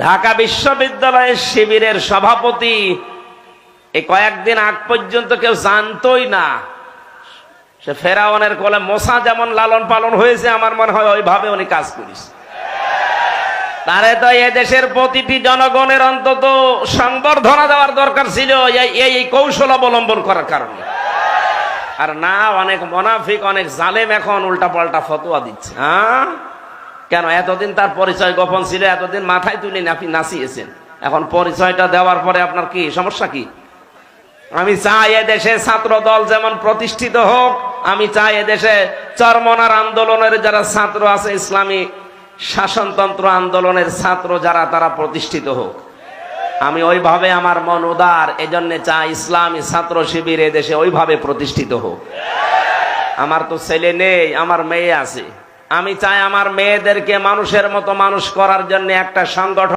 ঢাকা বিশ্ববিদ্যালয়ের শিবিরের সভাপতি এই কয়েকদিন আগ পর্যন্ত কেউ জানতোই না সে ফেরাউনের কোলে মোসা যেমন লালন পালন হয়েছে, আমার মনে হয় ওইভাবে উনি কাজ করিস। তারে তো এ দেশের প্রতিটি জনগণের অন্তত সংবর্ধনা দেওয়ার দরকার ছিল এই কৌশল অবলম্বন করার কারণে। আর না, অনেক মুনাফিক, অনেক জালেম এখন উল্টা পাল্টা ফতোয়া দিচ্ছে। কেন? এতদিন তার পরিচয় গোপন ছিল, এতদিন মাথায় তুলে নাচিয়েছেন, এখন পরিচয়টা দেওয়ার পরে আপনার কি সমস্যা? কি আমি চাই এদেশে ছাত্র দল যেমন প্রতিষ্ঠিত হোক, আমি চাই এদেশে চরমনার আন্দোলনের যারা ছাত্র আছে, ইসলামী শাসনতন্ত্র আন্দোলনের ছাত্র যারা, তারা প্রতিষ্ঠিত হোক। আমি ওইভাবে, আমার মন উদার, এজন্য চাই ইসলামী ছাত্র শিবির এদেশে ওইভাবে প্রতিষ্ঠিত হোক। আমার তো ছেলে নেই, আমার মেয়ে আছে। আমি চাই আমার মেয়েদেরকে মানুষের মতো মানুষ করার জন্য একটা সংগঠন